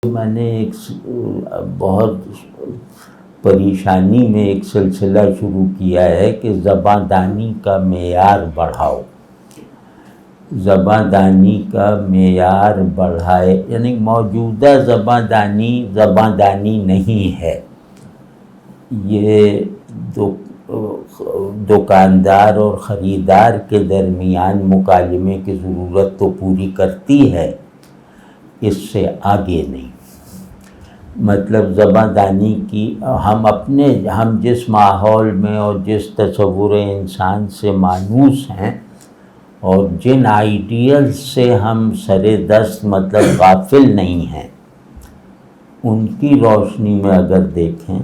میں نے بہت پریشانی میں ایک سلسلہ شروع کیا ہے کہ زباں دانی کا معیار بڑھاؤ، زباں دانی کا معیار بڑھائے، یعنی موجودہ زباں دانی نہیں ہے۔ یہ دکاندار اور خریدار کے درمیان مکالمے کی ضرورت تو پوری کرتی ہے، اس سے آگے نہیں۔ مطلب زباں دانی کی ہم جس ماحول میں اور جس تصور انسان سے مانوس ہیں اور جن آئیڈیلز سے ہم سر دست مطلب غافل نہیں ہیں، ان کی روشنی میں اگر دیکھیں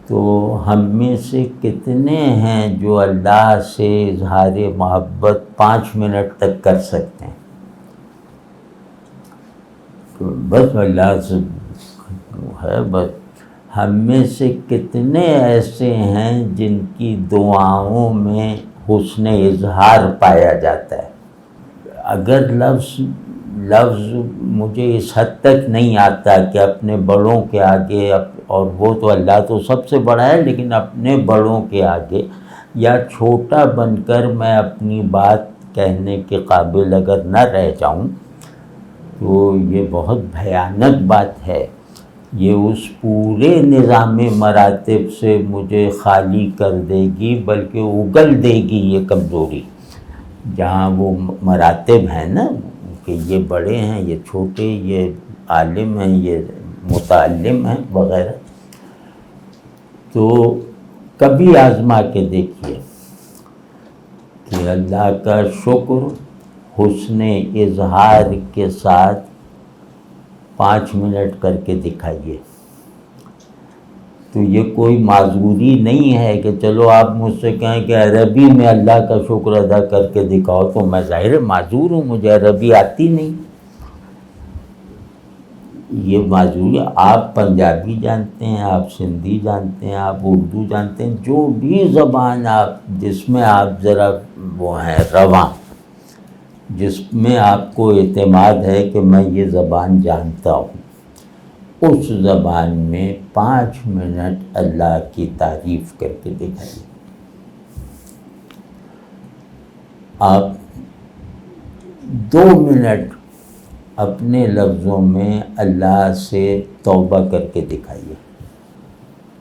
تو ہم میں سے کتنے ہیں جو اللہ سے اظہار محبت 5 منٹ تک کر سکتے ہیں؟ تو بس اللہ سے ہے۔ بس ہم میں سے کتنے ایسے ہیں جن کی دعاؤں میں حسن اظہار پایا جاتا ہے؟ اگر لفظ مجھے اس حد تک نہیں آتا کہ اپنے بڑوں کے آگے، اور وہ تو اللہ تو سب سے بڑا ہے، لیکن اپنے بڑوں کے آگے یا چھوٹا بن کر میں اپنی بات کہنے کے قابل اگر نہ رہ جاؤں تو یہ بہت بھیانک بات ہے۔ یہ اس پورے نظام مراتب سے مجھے خالی کر دے گی، بلکہ اگل دے گی یہ کمزوری، جہاں وہ مراتب ہیں نا کہ یہ بڑے ہیں، یہ چھوٹے، یہ عالم ہیں، یہ متعلم ہیں وغیرہ۔ تو کبھی آزما کے دیکھیے کہ اللہ کا شکر حسن اظہار کے ساتھ 5 منٹ کر کے دکھائیے۔ تو یہ کوئی معذوری نہیں ہے کہ چلو آپ مجھ سے کہیں کہ عربی میں اللہ کا شکر ادا کر کے دکھاؤ، تو میں ظاہر معذور ہوں، مجھے عربی آتی نہیں۔ یہ معذوری، آپ پنجابی جانتے ہیں، آپ سندھی جانتے ہیں، آپ اردو جانتے ہیں، جو بھی زبان جس میں آپ ذرا وہ ہیں رواں، جس میں آپ کو اعتماد ہے کہ میں یہ زبان جانتا ہوں، اس زبان میں 5 منٹ اللہ کی تعریف کر کے دکھائیے۔ آپ 2 منٹ اپنے لفظوں میں اللہ سے توبہ کر کے دکھائیے۔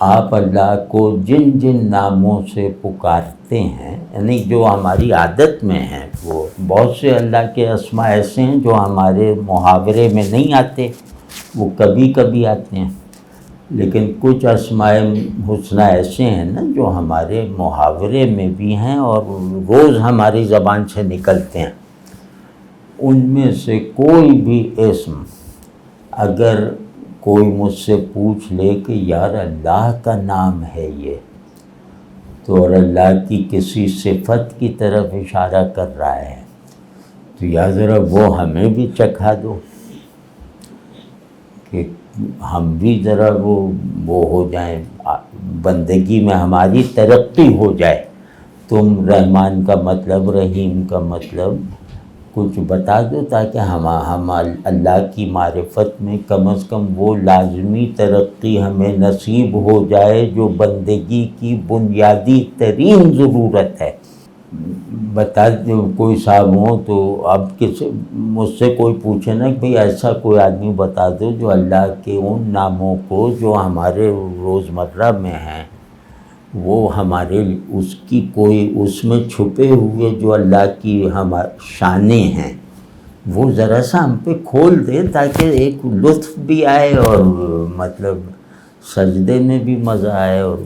آپ اللہ کو جن جن ناموں سے پکارتے ہیں، یعنی جو ہماری عادت میں ہیں، وہ بہت سے اللہ کے اسماء ایسے ہیں جو ہمارے محاورے میں نہیں آتے، وہ کبھی کبھی آتے ہیں، لیکن کچھ اسماء حسنہ ایسے ہیں نا جو ہمارے محاورے میں بھی ہیں اور روز ہماری زبان سے نکلتے ہیں۔ ان میں سے کوئی بھی اسم اگر کوئی مجھ سے پوچھ لے کہ یار اللہ کا نام ہے یہ، تو اور اللہ کی کسی صفت کی طرف اشارہ کر رہا ہے، تو یا ذرا وہ ہمیں بھی چکھا دو کہ ہم بھی ذرا وہ ہو جائیں، بندگی میں ہماری ترقی ہو جائے۔ تم رحمان کا مطلب، رحیم کا مطلب کچھ بتا دو، تاکہ ہم اللہ کی معرفت میں کم از کم وہ لازمی ترقی ہمیں نصیب ہو جائے جو بندگی کی بنیادی ترین ضرورت ہے۔ بتا دو کوئی صاحب ہوں تو اب مجھ سے کوئی پوچھے نا کہ بھئی ایسا کوئی آدمی بتا دو جو اللہ کے ان ناموں کو جو ہمارے روزمرہ میں ہیں، وہ ہمارے اس کی کوئی اس میں چھپے ہوئے جو اللہ کی شانیں ہیں وہ ذرا سا ہم پہ کھول دے، تاکہ ایک لطف بھی آئے اور مطلب سجدے میں بھی مزہ آئے اور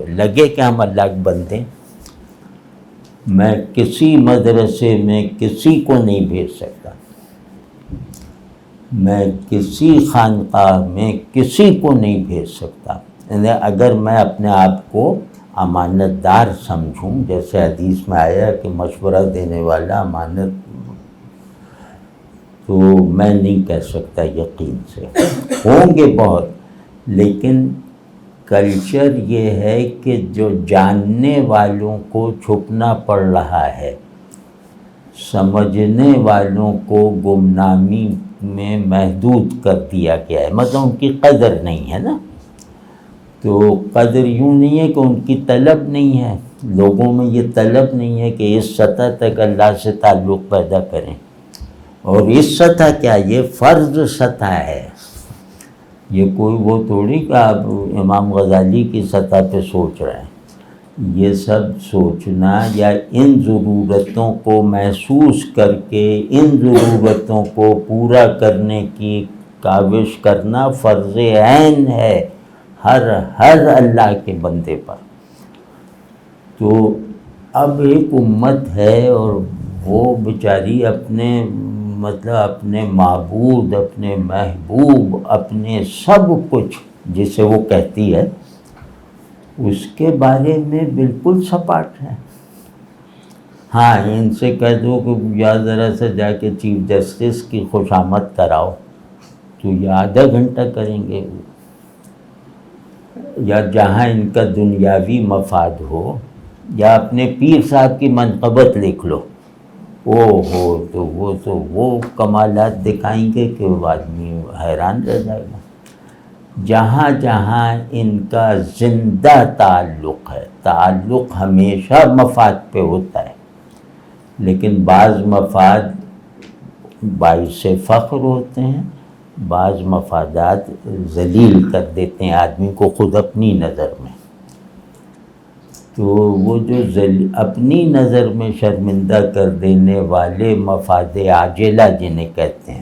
لگے کہ ہم اللہ کے بندے ہیں۔ میں کسی مدرسے میں کسی کو نہیں بھیج سکتا، میں کسی خانقاہ میں کسی کو نہیں بھیج سکتا، اگر میں اپنے آپ کو امانت دار سمجھوں، جیسے حدیث میں آیا کہ مشورہ دینے والا امانت، تو میں نہیں کہہ سکتا یقین سے۔ ہوں گے بہت، لیکن کلچر یہ ہے کہ جو جاننے والوں کو چھپنا پڑ رہا ہے، سمجھنے والوں کو گمنامی میں محدود کر دیا گیا ہے، مطلب ان کی قدر نہیں ہے نا. تو قدر یوں نہیں ہے کہ ان کی طلب نہیں ہے، لوگوں میں یہ طلب نہیں ہے کہ اس سطح تک اللہ سے تعلق پیدا کریں. اور اس سطح کیا، یہ فرض سطح ہے، یہ کوئی وہ تھوڑی کہ آپ امام غزالی کی سطح پہ سوچ رہے ہیں. یہ سب سوچنا یا ان ضرورتوں کو محسوس کر کے ان ضرورتوں کو پورا کرنے کی کاوش کرنا فرض عین ہے ہر اللہ کے بندے پر. تو اب ایک امت ہے اور وہ بیچاری اپنے اپنے معبود، اپنے محبوب، اپنے سب کچھ جسے وہ کہتی ہے اس کے بارے میں بالکل سپاٹ ہے. ہاں ان سے کہہ دو کہ یا ذرا سے جا کے چیف جسٹس کی خوشامد کراؤ تو یہ آدھا گھنٹہ کریں گے. یا جہاں ان کا دنیاوی مفاد ہو، یا اپنے پیر صاحب کی منقبت لکھ لو، تو وہ کمالات دکھائیں گے کہ وہ آدمی حیران رہ جائے گا. جہاں جہاں ان کا زندہ تعلق ہے، تعلق ہمیشہ مفاد پہ ہوتا ہے، لیکن بعض مفاد باعث فخر ہوتے ہیں، بعض مفادات ذلیل کر دیتے ہیں آدمی کو خود اپنی نظر میں. تو وہ جو اپنی نظر میں شرمندہ کر دینے والے مفاد عاجلہ جنہیں کہتے ہیں،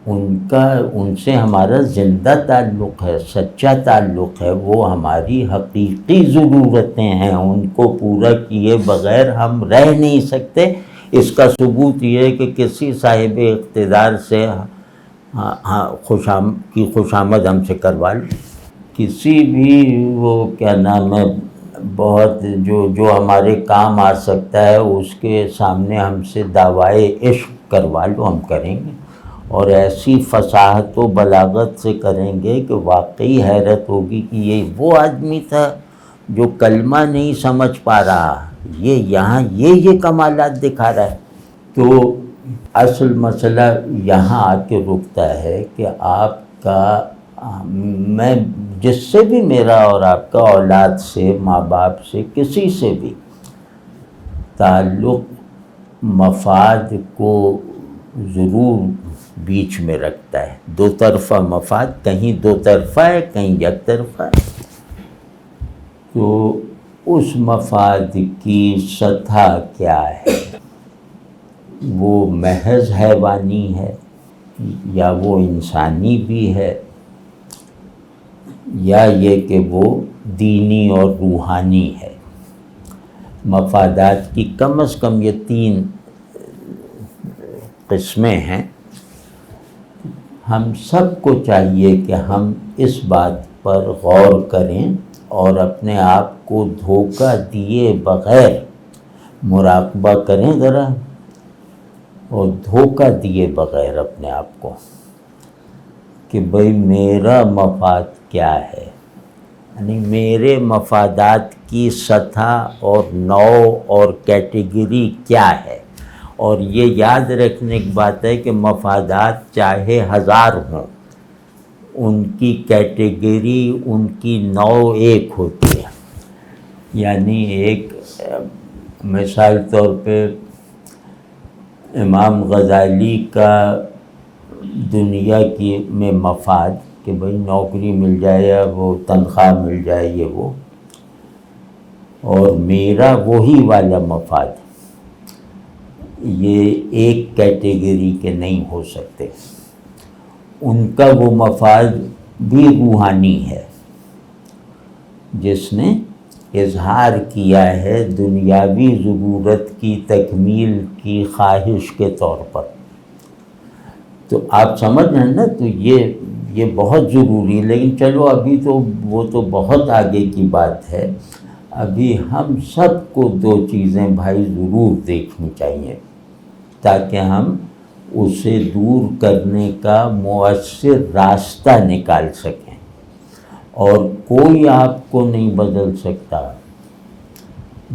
ان سے ہمارا زندہ تعلق ہے، سچا تعلق ہے. وہ ہماری حقیقی ضرورتیں ہیں، ان کو پورا کیے بغیر ہم رہ نہیں سکتے. اس کا ثبوت یہ ہے کہ کسی صاحب اقتدار سے خوشامد ہم سے کروا لیں. کسی بھی وہ کیا نام ہے بہت جو ہمارے کام آ سکتا ہے اس کے سامنے ہم سے دعوائے عشق کروا لو، ہم کریں گے. اور ایسی فصاحت و بلاغت سے کریں گے کہ واقعی حیرت ہوگی کہ یہ وہ آدمی تھا جو کلمہ نہیں سمجھ پا رہا، یہ یہاں یہ کمالات دکھا رہا ہے. تو اصل مسئلہ یہاں آ کے رکتا ہے کہ آپ کا، میں جس سے بھی میرا اور آپ کا اولاد سے، ماں باپ سے، کسی سے بھی تعلق مفاد کو ضرور بیچ میں رکھتا ہے. دو طرفہ مفاد، کہیں دو طرفہ ہے کہیں یک طرفہ ہے. تو اس مفاد کی سطح کیا ہے؟ وہ محض حیوانی ہے یا وہ انسانی بھی ہے، یا یہ کہ وہ دینی اور روحانی ہے. مفادات کی کم از کم یہ 3 قسمیں ہیں. ہم سب کو چاہیے کہ ہم اس بات پر غور کریں اور اپنے آپ کو دھوکہ دیے بغیر مراقبہ کریں ذرا، اور دھوکہ دیے بغیر اپنے آپ کو کہ بھئی میرا مفاد کیا ہے، یعنی میرے مفادات کی سطح اور نوع اور کیٹیگری کیا ہے. اور یہ یاد رکھنے کی بات ہے کہ مفادات چاہے 1000 ہوں، ان کی کیٹیگری، ان کی نوع ایک ہوتی ہے. یعنی ایک مثال طور پہ امام غزالی کا دنیا کی میں مفاد کہ بھئی نوکری مل جائے یا وہ تنخواہ مل جائے یہ وہ، اور میرا وہی والا مفاد، یہ ایک کیٹیگری کے نہیں ہو سکتے. ان کا وہ مفاد بھی روحانی ہے جس نے اظہار کیا ہے دنیاوی ضرورت کی تکمیل کی خواہش کے طور پر. تو آپ سمجھ رہے ہیں نا، تو یہ بہت ضروری ہے. لیکن چلو ابھی تو وہ تو بہت آگے کی بات ہے. ابھی ہم سب کو 2 چیزیں بھائی ضرور دیکھنی چاہیے تاکہ ہم اسے دور کرنے کا مؤثر راستہ نکال سکیں. اور کوئی آپ کو نہیں بدل سکتا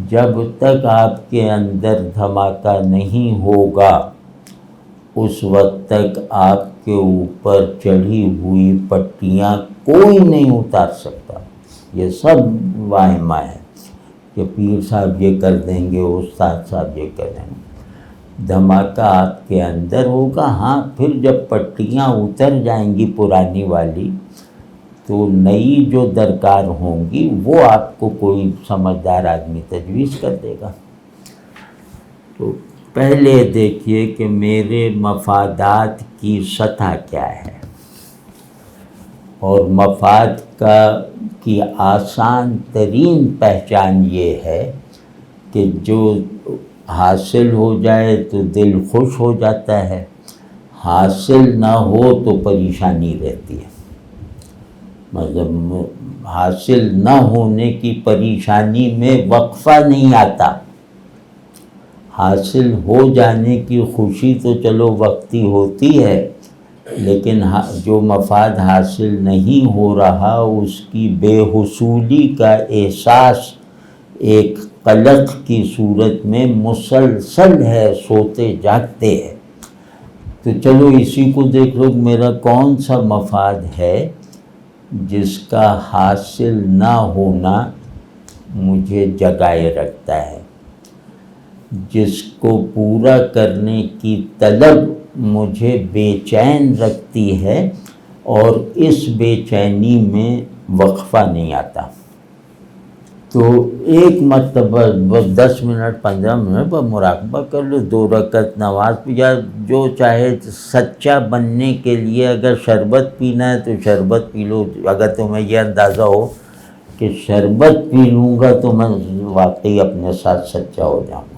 جب تک آپ کے اندر دھماکہ نہیں ہوگا اس وقت تک آپ کے اوپر چڑھی ہوئی پٹیاں کوئی نہیں اتار سکتا۔ یہ سب واہمہ ہے کہ پیر صاحب یہ کر دیں گے، استاد صاحب یہ کر دیں گے۔ دھماکہ آپ کے اندر ہوگا۔ ہاں، پھر جب پٹیاں اتر جائیں گی پرانی والی تو نئی جو درکار ہوں گی وہ آپ کو کوئی سمجھدار آدمی تجویز کر دے گا۔ تو پہلے دیکھیے کہ میرے مفادات کی سطح کیا ہے، اور مفاد کی آسان ترین پہچان یہ ہے کہ جو حاصل ہو جائے تو دل خوش ہو جاتا ہے، حاصل نہ ہو تو پریشانی رہتی ہے۔ مطلب حاصل نہ ہونے کی پریشانی میں وقفہ نہیں آتا، حاصل ہو جانے کی خوشی تو چلو وقتی ہوتی ہے، لیکن جو مفاد حاصل نہیں ہو رہا اس کی بے حصولی کا احساس ایک قلق کی صورت میں مسلسل ہے، سوتے جاگتے ہیں۔ تو چلو اسی کو دیکھ لو، میرا کون سا مفاد ہے جس کا حاصل نہ ہونا مجھے جگائے رکھتا ہے، جس کو پورا کرنے کی طلب مجھے بے چین رکھتی ہے، اور اس بے چینی میں وقفہ نہیں آتا۔ تو ایک مرتبہ بس 10 منٹ 15 منٹ پر مراقبہ کر لو، 2 رکعت نماز، یا جو چاہے سچا بننے کے لیے اگر شربت پینا ہے تو شربت پی لو۔ اگر تمہیں یہ اندازہ ہو کہ شربت پی لوں گا تو میں واقعی اپنے ساتھ سچا ہو جاؤں گا،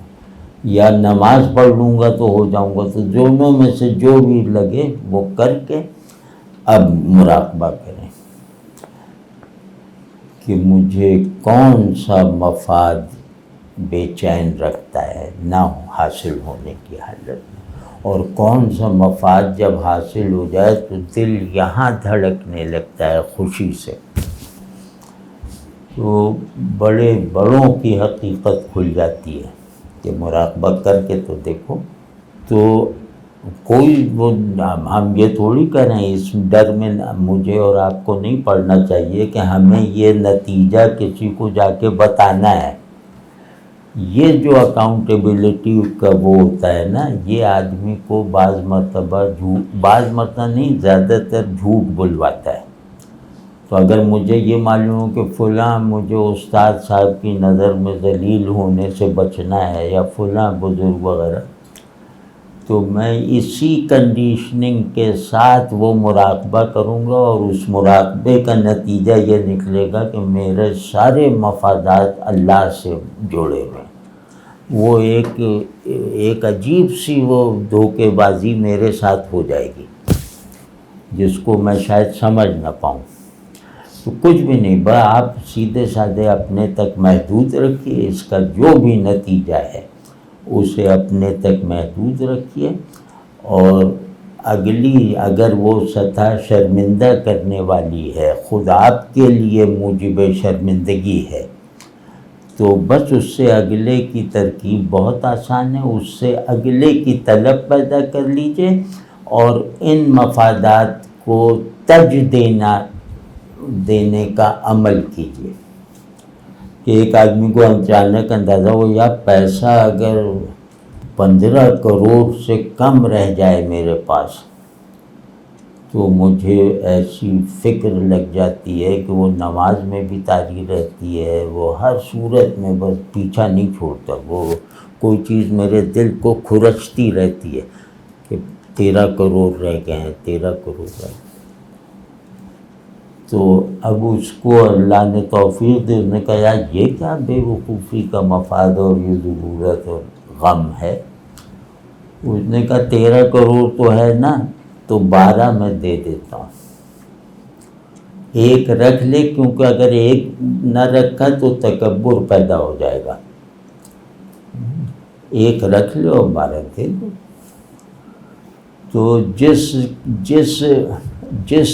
یا نماز پڑھ لوں گا تو ہو جاؤں گا، تو دونوں میں سے جو بھی لگے وہ کر کے اب مراقبہ کریں کہ مجھے کون سا مفاد بے چین رکھتا ہے نہ حاصل ہونے کی حالت میں، اور کون سا مفاد جب حاصل ہو جائے تو دل یہاں دھڑکنے لگتا ہے خوشی سے۔ تو بڑوں کی حقیقت کھل جاتی ہے کہ مراقبہ کر کے تو دیکھو۔ تو کوئی ہم یہ تھوڑی کریں، اس ڈر میں مجھے اور آپ کو نہیں پڑھنا چاہیے کہ ہمیں یہ نتیجہ کسی کو جا کے بتانا ہے۔ یہ جو اکاؤنٹیبلٹی کا وہ ہوتا ہے نا، یہ آدمی کو بعض مرتبہ نہیں، زیادہ تر جھوٹ بلواتا ہے۔ تو اگر مجھے یہ معلوم ہو کہ فلاں مجھے استاد صاحب کی نظر میں ذلیل ہونے سے بچنا ہے، یا فلاں بزرگ وغیرہ، تو میں اسی کنڈیشننگ کے ساتھ وہ مراقبہ کروں گا، اور اس مراقبے کا نتیجہ یہ نکلے گا کہ میرے سارے مفادات اللہ سے جوڑے ہوئے۔ وہ ایک عجیب سی وہ دھوکے بازی میرے ساتھ ہو جائے گی جس کو میں شاید سمجھ نہ پاؤں۔ تو کچھ بھی نہیں، بس آپ سیدھے سادھے اپنے تک محدود رکھیے، اس کا جو بھی نتیجہ ہے اسے اپنے تک محدود رکھیے، اور اگلی اگر وہ سطح شرمندہ کرنے والی ہے، خود آپ کے لیے موجب شرمندگی ہے، تو بس اس سے اگلے کی ترکیب بہت آسان ہے، اس سے اگلے کی طلب پیدا کر لیجئے، اور ان مفادات کو تج دینے کا عمل کیجئے۔ کہ ایک آدمی کو اچانک اندازہ ہو، یا پیسہ اگر 15 کروڑ سے کم رہ جائے میرے پاس تو مجھے ایسی فکر لگ جاتی ہے کہ وہ نماز میں بھی طاری رہتی ہے، وہ ہر صورت میں بس پیچھا نہیں چھوڑتا، وہ کوئی چیز میرے دل کو کھرچتی رہتی ہے کہ 13 کروڑ رہ گئے ہیں، 13 کروڑ رہ گئے۔ تو اب اس کو اللہ نے توفیق دی، اس نے کہا یار یہ کیا بے وقوفی کا مفاد اور یہ ضرورت اور غم ہے۔ اس نے کہا 13 کروڑ تو ہے نا، تو 12 میں دے دیتا ہوں، 1 رکھ لے، کیونکہ اگر 1 نہ رکھا تو تکبر پیدا ہو جائے گا، 1 رکھ لے اور 12 دے دو۔ تو جس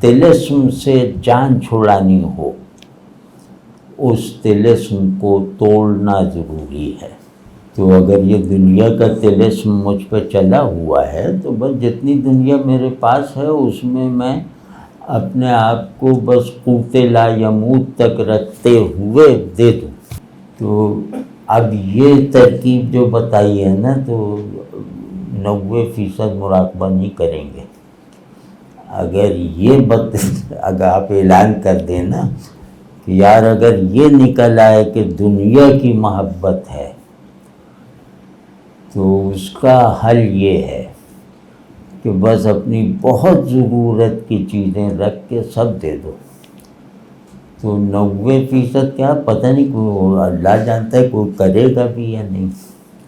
طلسم سے جان چھڑانی ہو اس طلسم کو توڑنا ضروری ہے۔ تو اگر یہ دنیا کا طلسم مجھ پہ چلا ہوا ہے تو بس جتنی دنیا میرے پاس ہے اس میں اپنے آپ کو بس قوت لا یموت تک رکھتے ہوئے دے دوں۔ تو اب یہ ترکیب جو بتائی ہے نا، تو 90% مراقبہ نہیں کریں گے۔ اگر یہ اگر آپ اعلان کر دیں نا کہ یار اگر یہ نکل آئے کہ دنیا کی محبت ہے، تو اس کا حل یہ ہے کہ بس اپنی بہت ضرورت کی چیزیں رکھ کے سب دے دو۔ تو 90% کیا پتہ نہیں، کوئی اللہ جانتا ہے کوئی کرے گا بھی یا نہیں،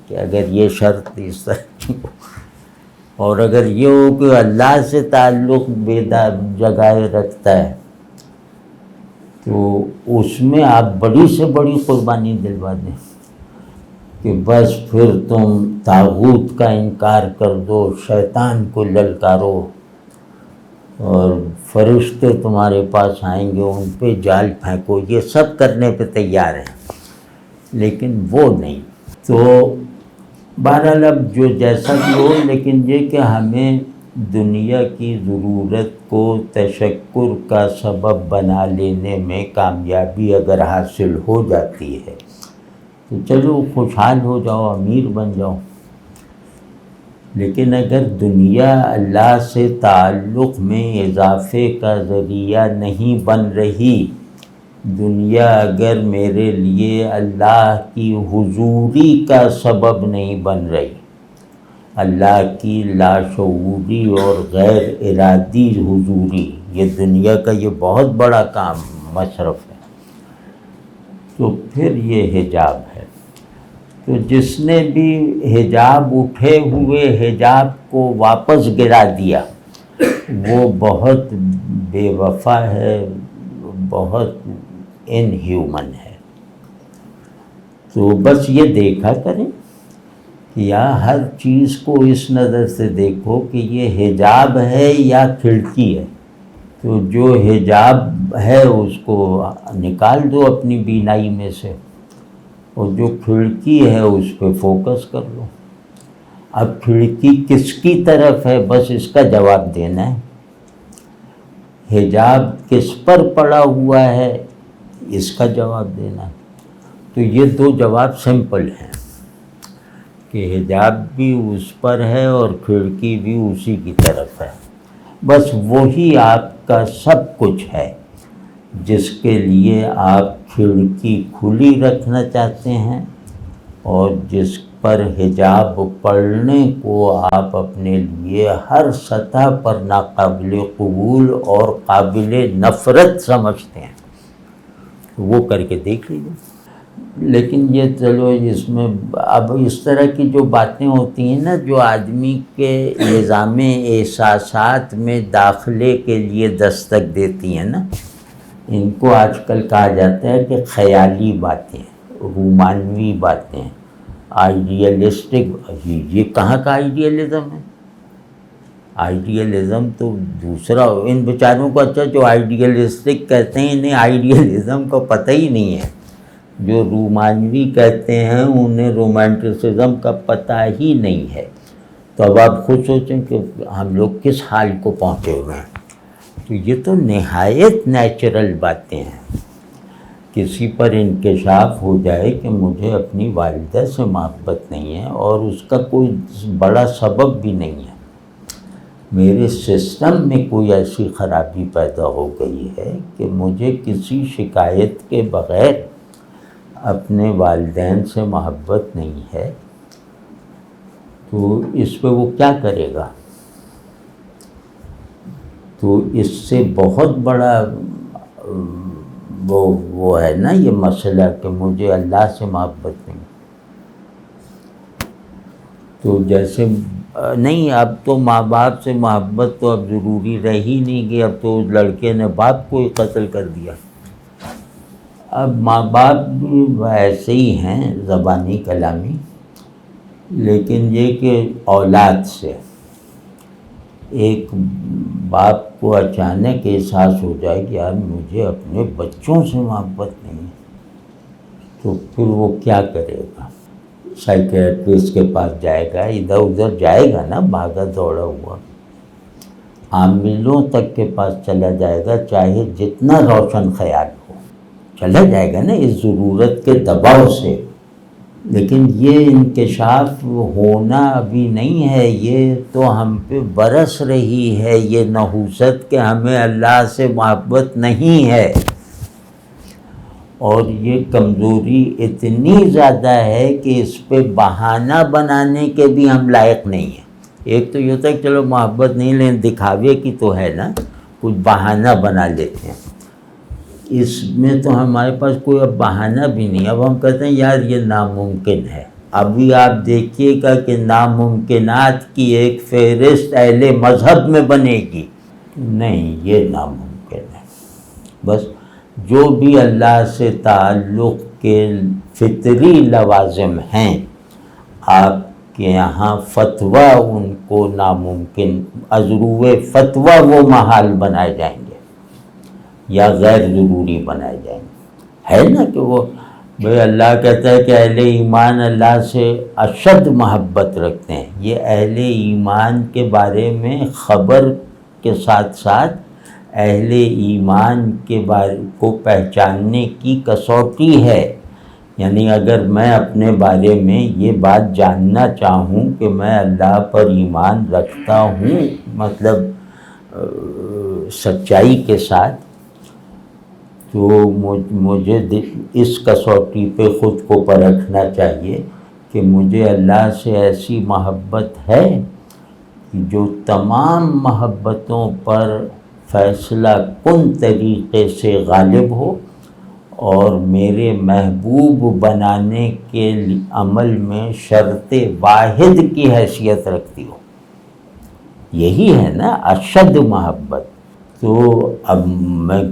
کہ اگر یہ شرط اس طرح اور اگر یہ ہو کہ اللہ سے تعلق جگائے رکھتا ہے، تو اس میں آپ بڑی سے بڑی قربانی دلوا دیں کہ بس پھر تم طاغوت کا انکار کر دو، شیطان کو للکارو، اور فرشتے تمہارے پاس آئیں گے ان پہ جال پھینکو، یہ سب کرنے پہ تیار ہیں، لیکن وہ نہیں۔ تو بہرحال اب جو جیسا بھی ہو، لیکن یہ کہ ہمیں دنیا کی ضرورت کو تشکر کا سبب بنا لینے میں کامیابی اگر حاصل ہو جاتی ہے تو چلو خوشحال ہو جاؤ، امیر بن جاؤ۔ لیکن اگر دنیا اللہ سے تعلق میں اضافے کا ذریعہ نہیں بن رہی، دنیا اگر میرے لیے اللہ کی حضوری کا سبب نہیں بن رہی، اللہ کی لاشعوری اور غیر ارادی حضوری، یہ دنیا کا یہ بہت بڑا کام مصرف ہے، تو پھر یہ حجاب ہے۔ تو جس نے بھی حجاب اٹھے ہوئے حجاب کو واپس گرا دیا، وہ بہت بے وفا ہے، بہت ان ہیومن ہے۔ تو بس یہ دیکھا کریں کہ یا ہر چیز کو اس نظر سے دیکھو کہ یہ حجاب ہے یا کھڑکی ہے۔ تو جو حجاب ہے اس کو نکال دو اپنی بینائی میں سے، اور جو کھڑکی ہے اس پہ فوکس کر لو۔ اب کھڑکی کس کی طرف ہے بس اس کا جواب دینا ہے، حجاب کس پر پڑا ہوا ہے اس کا جواب دینا ہے۔ تو یہ دو جواب سمپل ہیں کہ حجاب بھی اس پر ہے اور کھڑکی بھی اسی کی طرف ہے، بس وہی آپ کا سب کچھ ہے جس کے لیے آپ کھڑکی کھلی رکھنا چاہتے ہیں، اور جس پر حجاب پڑھنے کو آپ اپنے لیے ہر سطح پر ناقابل قبول اور قابل نفرت سمجھتے ہیں، وہ کر کے دیکھ لیجیے۔ لیکن یہ چلو اس میں اب اس طرح کی جو باتیں ہوتی ہیں نا، جو آدمی کے نظام احساسات میں داخلے کے لیے دستک دیتی ہیں نا، ان کو آج کل کہا جاتا ہے کہ خیالی باتیں، رومانوی باتیں، آئیڈیلسٹک۔ یہ کہاں کا آئیڈیلزم ہے؟ آئیڈیلزم تو دوسرا، ان بیچاروں کو اچھا جو آئیڈیلسٹک کہتے ہیں انہیں آئیڈیلزم کو پتہ ہی نہیں ہے، جو رومانوی کہتے ہیں انہیں رومانٹسزم کا پتہ ہی نہیں ہے۔ تو اب آپ خود سوچیں کہ ہم لوگ کس حال کو پہنچے ہوئے ہیں۔ تو یہ تو نہایت نیچرل باتیں ہیں۔ کسی پر انکشاف ہو جائے کہ مجھے اپنی والدہ سے محبت نہیں ہے اور اس کا کوئی بڑا سبب بھی نہیں ہے، میرے سسٹم میں کوئی ایسی خرابی پیدا ہو گئی ہے کہ مجھے کسی شکایت کے بغیر اپنے والدین سے محبت نہیں ہے، تو اس پہ وہ کیا کرے گا؟ تو اس سے بہت بڑا وہ ہے نا یہ مسئلہ کہ مجھے اللہ سے محبت نہیں۔ تو جیسے نہیں، اب تو ماں باپ سے محبت تو اب ضروری رہ ہی نہیں گئی، اب تو اس لڑکے نے باپ کو ہی قتل کر دیا۔ اب ماں باپ بھی ایسے ہی ہیں زبانی کلامی، لیکن یہ کہ اولاد سے ایک باپ کو اچانک احساس ہو جائے کہ یار مجھے اپنے بچوں سے محبت نہیں ہے، تو پھر وہ کیا کرے گا؟ سائیکیٹرسٹ کے پاس جائے گا، ادھر ادھر جائے گا نا، بھاگا دوڑا ہوا، عاملوں تک کے پاس چلا جائے گا، چاہے جتنا روشن خیال ہو چلا جائے گا نا اس ضرورت کے دباؤ سے۔ لیکن یہ انکشاف ہونا ابھی نہیں ہے، یہ تو ہم پہ برس رہی ہے یہ نحوست کہ ہمیں اللہ سے محبت نہیں ہے، اور یہ کمزوری اتنی زیادہ ہے کہ اس پہ بہانہ بنانے کے بھی ہم لائق نہیں ہیں۔ ایک تو یہ ہوتا ہے کہ چلو محبت نہیں لیں، دکھاوے کی تو ہے نا، کچھ بہانہ بنا لیتے ہیں، اس میں تو ہمارے پاس کوئی اب بہانہ بھی نہیں۔ اب ہم کہتے ہیں یار یہ ناممکن ہے، ابھی آپ دیکھیے گا کہ ناممکنات کی ایک فہرست اہل مذہب میں بنے گی، نہیں یہ ناممکن ہے۔ بس جو بھی اللہ سے تعلق کے فطری لوازم ہیں، آپ کے یہاں فتویٰ ان کو ناممکن، ازروِ فتویٰ وہ محال بنائے جائیں گے یا غیر ضروری بنائے جائیں گے۔ ہے نا کہ وہ بھئی اللہ کہتا ہے کہ اہل ایمان اللہ سے اشد محبت رکھتے ہیں، یہ اہل ایمان کے بارے میں خبر کے ساتھ ساتھ اہل ایمان کے بارے کو پہچاننے کی کسوٹی ہے۔ یعنی اگر میں اپنے بارے میں یہ بات جاننا چاہوں کہ میں اللہ پر ایمان رکھتا ہوں، مطلب سچائی کے ساتھ، تو مجھے اس کسوٹی پہ خود کو پرکھنا چاہیے کہ مجھے اللہ سے ایسی محبت ہے جو تمام محبتوں پر فیصلہ کن طریقے سے غالب ہو اور میرے محبوب بنانے کے عمل میں شرط واحد کی حیثیت رکھتی ہو۔ یہی ہے نا اشد محبت۔ تو اب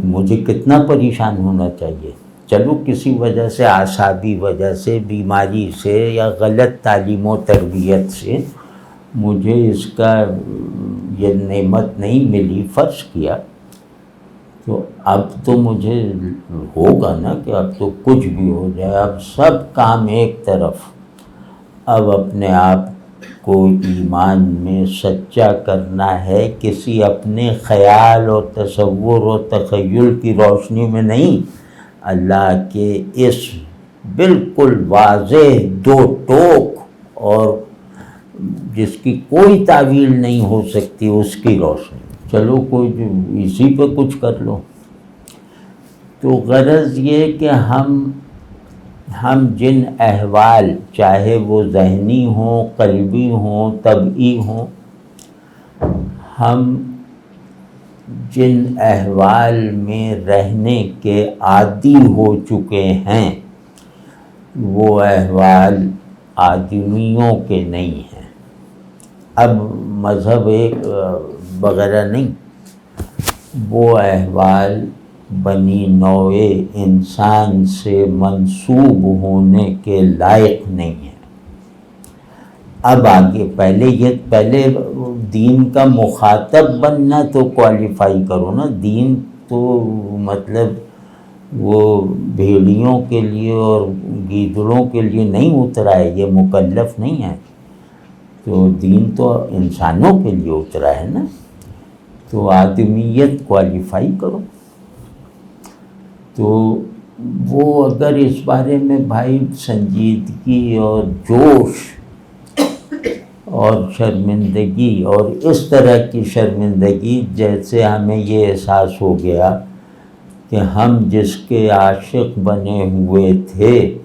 مجھے کتنا پریشان ہونا چاہیے؟ چلو کسی وجہ سے، اعصابی وجہ سے، بیماری سے یا غلط تعلیم و تربیت سے مجھے اس کا یہ نعمت نہیں ملی، فرض کیا، تو اب تو مجھے ہوگا نا کہ اب تو کچھ بھی ہو جائے، اب سب کام ایک طرف، اب اپنے آپ کو ایمان میں سچا کرنا ہے، کسی اپنے خیال و تصور و تخیل کی روشنی میں نہیں، اللہ کے اس بالکل واضح دو ٹوک اور جس کی کوئی تعویل نہیں ہو سکتی اس کی روشنی۔ چلو کوئی اسی پہ کچھ کر لو۔ تو غرض یہ کہ ہم جن احوال، چاہے وہ ذہنی ہوں، قلبی ہوں، طبعی ہوں، ہم جن احوال میں رہنے کے عادی ہو چکے ہیں وہ احوال آدمیوں کے نہیں ہیں۔ اب مذہب ایک وغیرہ نہیں، وہ احوال بنی نوع انسان سے منسوب ہونے کے لائق نہیں ہیں۔ اب آگے پہلے دین کا مخاطب بننا تو کوالیفائی کرو نا۔ دین تو مطلب وہ بھیڑیوں کے لیے اور گیدڑوں کے لیے نہیں اترا ہے، یہ مکلف نہیں ہے، تو دین تو انسانوں کے لیے اترا ہے نا، تو آدمیت کوالیفائی کرو۔ تو وہ اگر اس بارے میں بھائی سنجیدگی اور جوش اور شرمندگی، اور اس طرح کی شرمندگی جیسے ہمیں یہ احساس ہو گیا کہ ہم جس کے عاشق بنے ہوئے تھے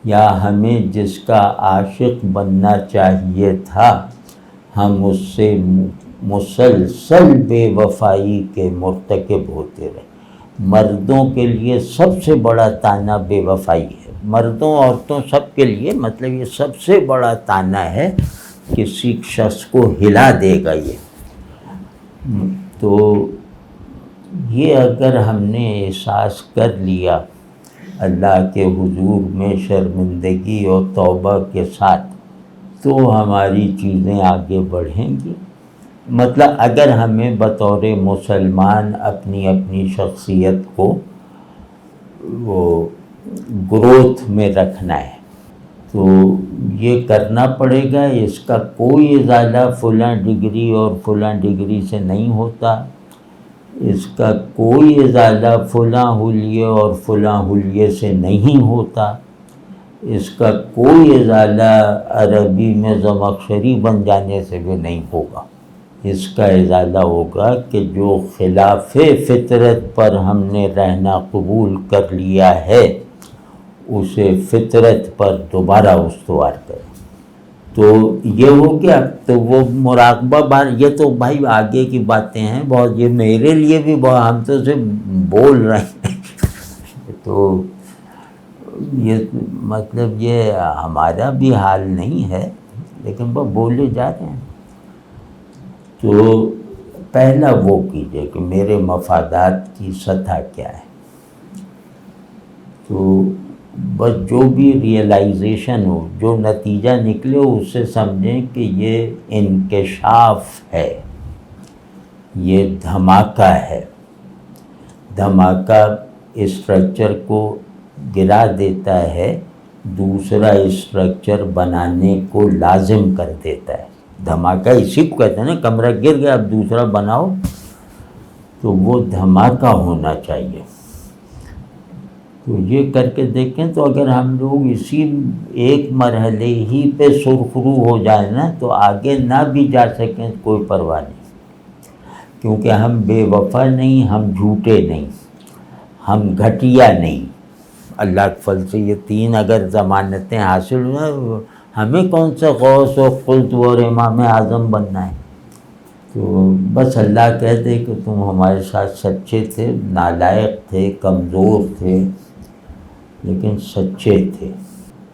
یا ہمیں جس کا عاشق بننا چاہیے تھا، ہم اس سے مسلسل بے وفائی کے مرتکب ہوتے رہے۔ مردوں کے لیے سب سے بڑا طعنہ بے وفائی ہے، مردوں عورتوں سب کے لیے، مطلب یہ سب سے بڑا طعنہ ہے، کسی شخص کو ہلا دے گا یہ۔ تو یہ اگر ہم نے احساس کر لیا اللہ کے حضور میں شرمندگی اور توبہ کے ساتھ، تو ہماری چیزیں آگے بڑھیں گی۔ مطلب اگر ہمیں بطور مسلمان اپنی شخصیت کو وہ گروتھ میں رکھنا ہے، تو یہ کرنا پڑے گا. اس کا کوئی ازالہ فلاں ڈگری اور فلاں ڈگری سے نہیں ہوتا. اس کا کوئی ازالہ فلاں حلیے اور فلاں حلیے سے نہیں ہوتا. اس کا کوئی ازالہ عربی میں زمخشری بن جانے سے بھی نہیں ہوگا. اس کا ازالہ ہوگا کہ جو خلاف فطرت پر ہم نے رہنا قبول کر لیا ہے اسے فطرت پر دوبارہ استوار کرے. تو یہ ہو گیا. تو وہ مراقبہ یہ تو بھائی آگے کی باتیں ہیں بہت. یہ میرے لیے بھی بہت، ہم تو صرف بول رہے ہیں. تو یہ مطلب یہ ہمارا بھی حال نہیں ہے لیکن وہ بولے جا رہے ہیں. تو پہلا وہ کیجئے کہ میرے مفادات کی سطح کیا ہے. تو بس جو بھی ریئلائزیشن ہو، جو نتیجہ نکلے اس سے سمجھیں کہ یہ انکشاف ہے، یہ دھماکہ ہے. دھماکہ اسٹرکچر کو گرا دیتا ہے، دوسرا اسٹرکچر بنانے کو لازم کر دیتا ہے. دھماکہ اسی کو کہتے ہیں نا، کمرہ گر گیا اب دوسرا بناؤ. تو وہ دھماکہ ہونا چاہیے. تو یہ کر کے دیکھیں. تو اگر ہم لوگ اسی ایک مرحلے ہی پہ سرخرو ہو جائیں نا تو آگے نہ بھی جا سکیں کوئی پرواہ نہیں. کیونکہ ہم بے وفا نہیں، ہم جھوٹے نہیں، ہم گھٹیا نہیں. اللہ کے فضل سے یہ تین اگر ضمانتیں حاصل ہوئیں، ہمیں کون سا غوث و قطب اور امام اعظم بننا ہے. تو بس اللہ کہتے کہ تم ہمارے ساتھ سچے تھے، نالائق تھے، کمزور تھے لیکن سچے تھے.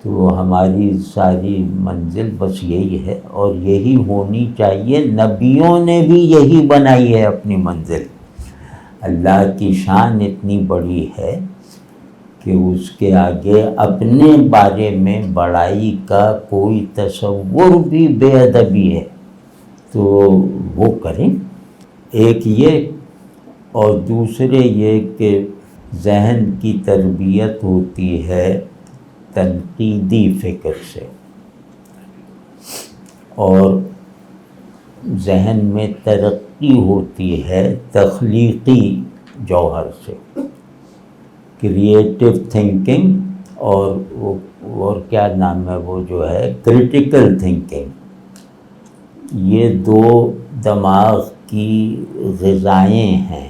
تو ہماری ساری منزل بس یہی ہے اور یہی ہونی چاہیے. نبیوں نے بھی یہی بنائی ہے اپنی منزل. اللہ کی شان اتنی بڑی ہے کہ اس کے آگے اپنے بارے میں بڑائی کا کوئی تصور بھی بے ادبی ہے. تو وہ کریں. ایک یہ، اور دوسرے یہ کہ ذہن کی تربیت ہوتی ہے تنقیدی فکر سے، اور ذہن میں ترقی ہوتی ہے تخلیقی جوہر سے، کریٹیو تھنکنگ اور کیا نام ہے وہ جو ہے کریٹیکل تھنکنگ. یہ دو دماغ کی غذائیں ہیں،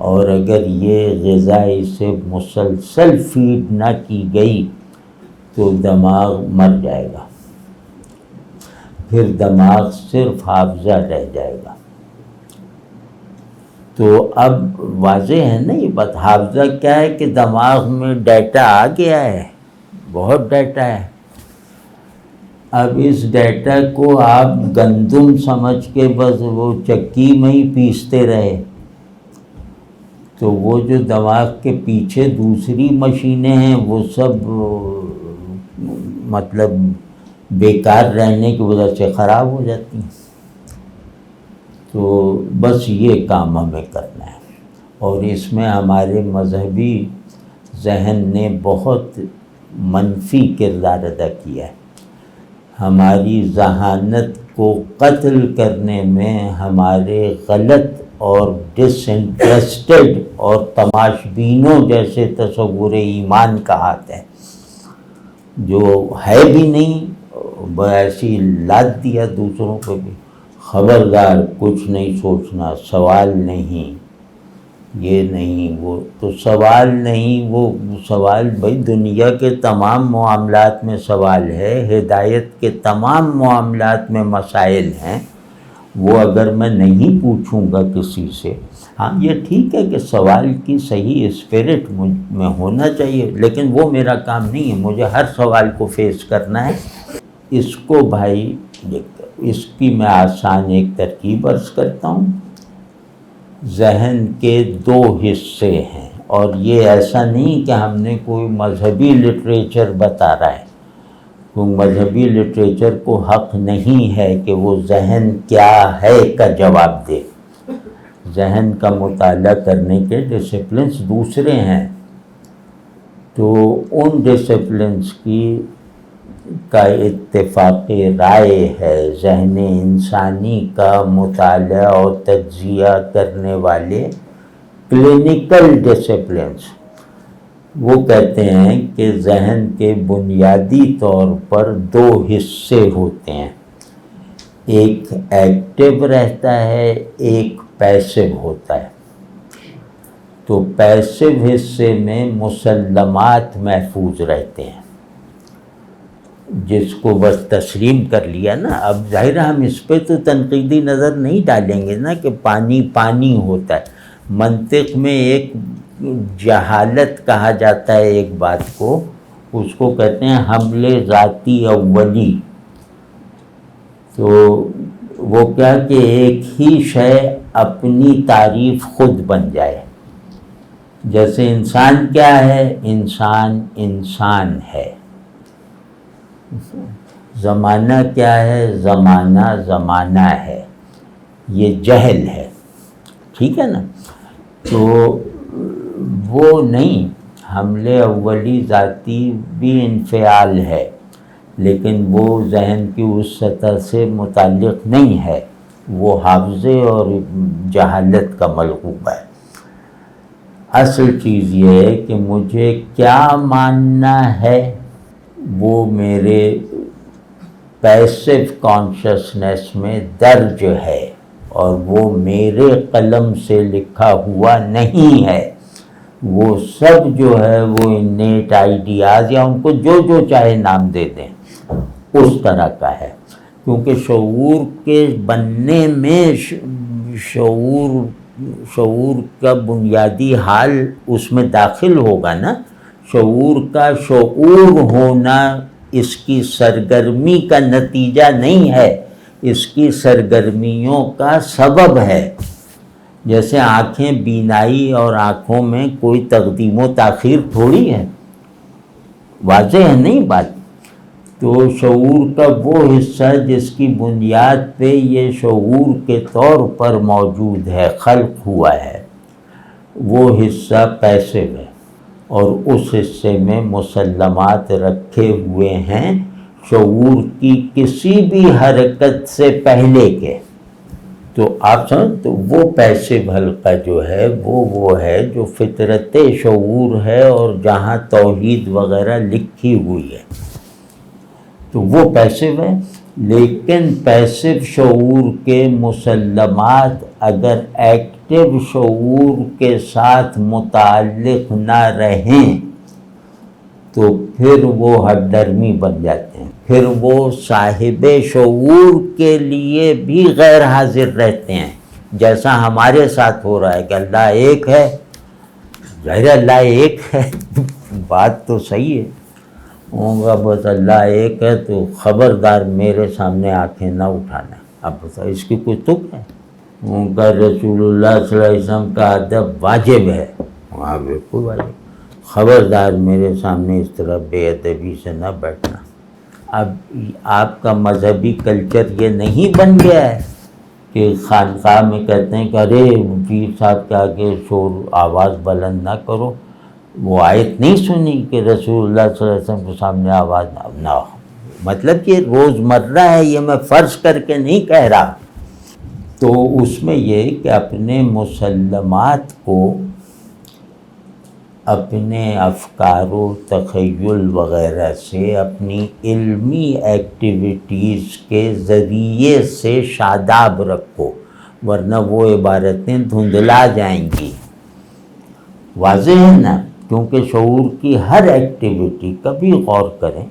اور اگر یہ غذا اسے مسلسل فیڈ نہ کی گئی تو دماغ مر جائے گا. پھر دماغ صرف حافظہ رہ جائے گا. تو اب واضح ہے نا یہ بات. حافظہ کیا ہے کہ دماغ میں ڈیٹا آ گیا ہے، بہت ڈیٹا ہے. اب اس ڈیٹا کو آپ گندم سمجھ کے بس وہ چکی میں ہی پیستے رہے تو وہ جو دماغ کے پیچھے دوسری مشینیں ہیں وہ سب مطلب بیکار رہنے کی وجہ سے خراب ہو جاتی ہیں. تو بس یہ کام ہمیں کرنا ہے. اور اس میں ہمارے مذہبی ذہن نے بہت منفی کردار ادا کیا ہے. ہماری ذہانت کو قتل کرنے میں ہمارے غلط اور ڈس انٹرسٹڈ اور تماش بینوں جیسے تصور ایمان کا ہاتھ ہے، جو ہے بھی نہیں، ایسی لاد دیا دوسروں کو بھی. خبردار کچھ نہیں سوچنا، سوال نہیں، یہ نہیں وہ. تو سوال نہیں، وہ سوال بھائی دنیا کے تمام معاملات میں سوال ہے، ہدایت کے تمام معاملات میں مسائل ہیں. وہ اگر میں نہیں پوچھوں گا کسی سے، ہاں یہ ٹھیک ہے کہ سوال کی صحیح اسپرٹ میں ہونا چاہیے، لیکن وہ میرا کام نہیں ہے. مجھے ہر سوال کو فیس کرنا ہے. اس کو بھائی اس کی میں آسان ایک ترکیب عرض کرتا ہوں. ذہن کے دو حصے ہیں، اور یہ ایسا نہیں کہ ہم نے کوئی مذہبی لٹریچر بتا رہا ہے. کوئی مذہبی لٹریچر کو حق نہیں ہے کہ وہ ذہن کیا ہے کا جواب دے. ذہن کا مطالعہ کرنے کے ڈسپلنس دوسرے ہیں. تو ان ڈسپلنس کی کا اتفاقی رائے ہے، ذہن انسانی کا مطالعہ اور تجزیہ کرنے والے کلینکل ڈسپلنس، وہ کہتے ہیں کہ ذہن کے بنیادی طور پر دو حصے ہوتے ہیں، ایک ایکٹیو رہتا ہے، ایک پیسو ہوتا ہے۔ تو پیسو حصے میں مسلمات محفوظ رہتے ہیں، جس کو بس تسلیم کر لیا نا۔ اب ظاہر ہم اس پہ تو تنقیدی نظر نہیں ڈالیں گے نا کہ پانی پانی ہوتا ہے۔ منطق میں ایک جہالت کہا جاتا ہے ایک بات کو، اس کو کہتے ہیں حملے ذاتی اولی۔ تو وہ کیا کہ ایک ہی شے اپنی تعریف خود بن جائے، جیسے انسان کیا ہے، انسان انسان ہے، زمانہ کیا ہے، زمانہ زمانہ ہے، یہ جہل ہے، ٹھیک ہے نا۔ تو وہ نہیں، حملے اولی ذاتی بھی انفعال ہے، لیکن وہ ذہن کی اس سطح سے متعلق نہیں ہے، وہ حافظے اور جہالت کا ملغوبہ ہے۔ اصل چیز یہ ہے کہ مجھے کیا ماننا ہے، وہ میرے پیسو کانشسنس میں درج ہے، اور وہ میرے قلم سے لکھا ہوا نہیں ہے۔ وہ سب جو ہے وہ انیٹ آئیڈیاز، یا ان کو جو جو چاہے نام دے دیں، اس طرح کا ہے، کیونکہ شعور کے بننے میں شعور کا بنیادی حال اس میں داخل ہوگا نا۔ شعور کا شعور ہونا اس کی سرگرمی کا نتیجہ نہیں ہے، اس کی سرگرمیوں کا سبب ہے۔ جیسے آنکھیں، بینائی اور آنکھوں میں کوئی تقدیم و تاخیر تھوڑی ہے، واضح ہے نہیں بات۔ تو شعور کا وہ حصہ جس کی بنیاد پہ یہ شعور کے طور پر موجود ہے، خلق ہوا ہے، وہ حصہ پیسو ہے، اور اس حصے میں مسلمات رکھے ہوئے ہیں شعور کی کسی بھی حرکت سے پہلے کے۔ تو آپ سمجھ، تو وہ پیسو حلقہ جو ہے وہ ہے جو فطرت شعور ہے، اور جہاں توحید وغیرہ لکھی ہوئی ہے، تو وہ پیسو ہے۔ لیکن پیسو شعور کے مسلمات اگر ایکٹیو شعور کے ساتھ متعلق نہ رہیں تو پھر وہ ہٹ درمی بن جاتے ہیں، پھر وہ صاحب شعور کے لیے بھی غیر حاضر رہتے ہیں، جیسا ہمارے ساتھ ہو رہا ہے کہ اللہ ایک ہے، ظاہر اللہ ایک ہے، بات تو صحیح ہے، ہوگا بس اللہ ایک ہے تو خبردار میرے سامنے آنکھیں نہ اٹھانا۔ اب بتاؤ اس کی کوئی تک ہے؟ ان کا رسول اللہ صلی اللہ علیہ وسلم کا ادب واجب ہے، وہاں بالکل واجب، خبردار میرے سامنے اس طرح بے ادبی سے نہ بیٹھنا۔ اب آپ کا مذہبی کلچر یہ نہیں بن گیا ہے کہ خانقاہ میں کہتے ہیں کہ ارے پیر صاحب کے آگے شور آواز بلند نہ کرو، وہ آیت نہیں سنی کہ رسول اللہ صلی اللہ علیہ وسلم کے سامنے آواز نہ ہو، مطلب کہ روزمرہ ہے، یہ میں فرض کر کے نہیں کہہ رہا۔ تو اس میں یہ کہ اپنے مسلمات کو اپنے افکار و تخیل وغیرہ سے، اپنی علمی ایکٹیویٹیز کے ذریعے سے شاداب رکھو، ورنہ وہ عبارتیں دھندلا جائیں گی۔ واضح ہے نا، کیونکہ شعور کی ہر ایکٹیویٹی، کبھی غور کریں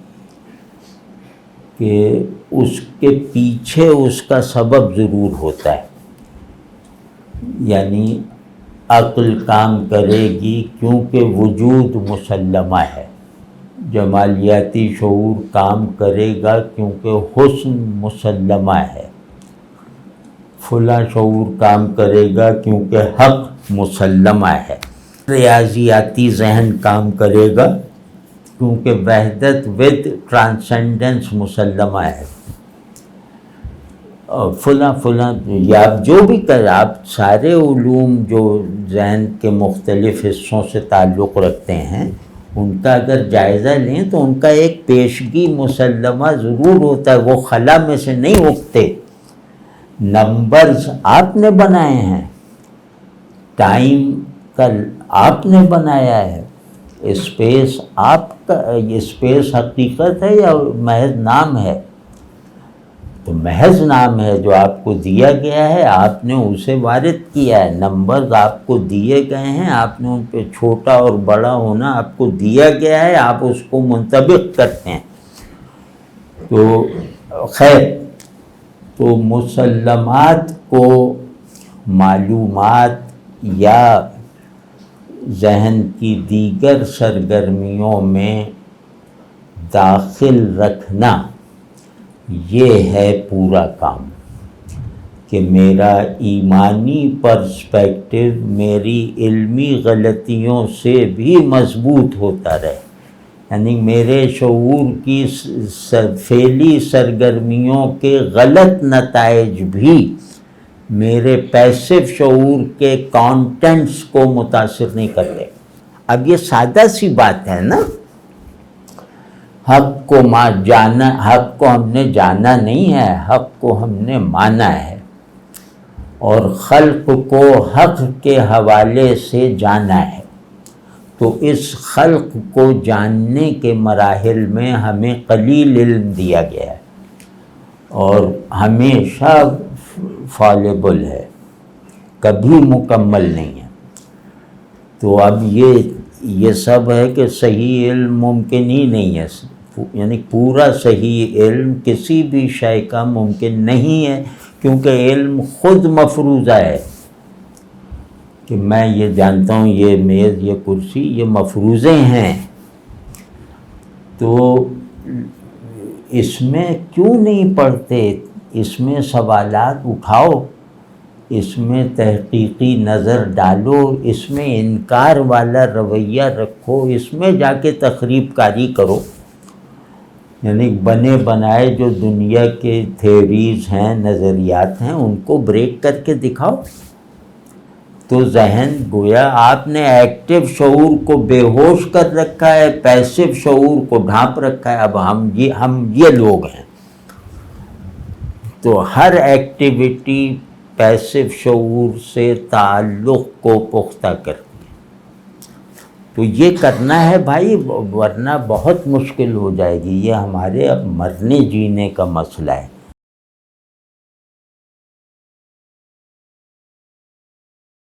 کہ اس کے پیچھے اس کا سبب ضرور ہوتا ہے، یعنی عقل کام کرے گی کیونکہ وجود مسلمہ ہے، جمالیاتی شعور کام کرے گا کیونکہ حسن مسلمہ ہے، فلاں شعور کام کرے گا کیونکہ حق مسلمہ ہے، ریاضیاتی ذہن کام کرے گا کیونکہ وحدت ود ٹرانسینڈنس مسلمہ ہے، فلاں یا آپ جو بھی کریں، آپ سارے علوم جو ذہن کے مختلف حصوں سے تعلق رکھتے ہیں ان کا اگر جائزہ لیں تو ان کا ایک پیشگی مسلمہ ضرور ہوتا ہے، وہ خلا میں سے نہیں اگتے۔ نمبرز آپ نے بنائے ہیں، ٹائم کا آپ نے بنایا ہے، اسپیس آپ کا، اسپیس حقیقت ہے یا محض نام ہے؟ تو محض نام ہے جو آپ کو دیا گیا ہے، آپ نے اسے وارد کیا ہے۔ نمبرز آپ کو دیے گئے ہیں، آپ نے ان پہ چھوٹا اور بڑا ہونا آپ کو دیا گیا ہے، آپ اس کو منطبق کرتے ہیں۔ تو خیر، تو مسلمات کو معلومات یا ذہن کی دیگر سرگرمیوں میں داخل رکھنا، یہ ہے پورا کام، کہ میرا ایمانی پرسپیکٹو میری علمی غلطیوں سے بھی مضبوط ہوتا رہے، یعنی میرے شعور کی فعلی سرگرمیوں کے غلط نتائج بھی میرے پیسو شعور کے کانٹینٹس کو متاثر نہیں کرتے۔ اب یہ سادہ سی بات ہے نا، حق کو جانا، حق کو ہم نے جانا نہیں ہے، حق کو ہم نے مانا ہے، اور خلق کو حق کے حوالے سے جانا ہے۔ تو اس خلق کو جاننے کے مراحل میں ہمیں قلیل علم دیا گیا ہے اور ہمیشہ فالبل ہے، کبھی مکمل نہیں ہے۔ تو اب یہ سب ہے کہ صحیح علم ممکن ہی نہیں ہے، یعنی پورا صحیح علم کسی بھی شے کا ممکن نہیں ہے، کیونکہ علم خود مفروضہ ہے کہ میں یہ جانتا ہوں، یہ میز، یہ کرسی، یہ مفروضے ہیں۔ تو اس میں کیوں نہیں پڑھتے؟ اس میں سوالات اٹھاؤ، اس میں تحقیقی نظر ڈالو، اس میں انکار والا رویہ رکھو، اس میں جا کے تخریب کاری کرو، یعنی بنے بنائے جو دنیا کے تھیوریز ہیں، نظریات ہیں، ان کو بریک کر کے دکھاؤ۔ تو ذہن گویا آپ نے ایکٹیو شعور کو بے ہوش کر رکھا ہے، پیسو شعور کو ڈھانپ رکھا ہے۔ اب ہم یہ لوگ ہیں، تو ہر ایکٹیویٹی پیسو شعور سے تعلق کو پختہ کرتی ہے۔ تو یہ کرنا ہے بھائی، ورنہ بہت مشکل ہو جائے گی۔ یہ ہمارے اب مرنے جینے کا مسئلہ ہے۔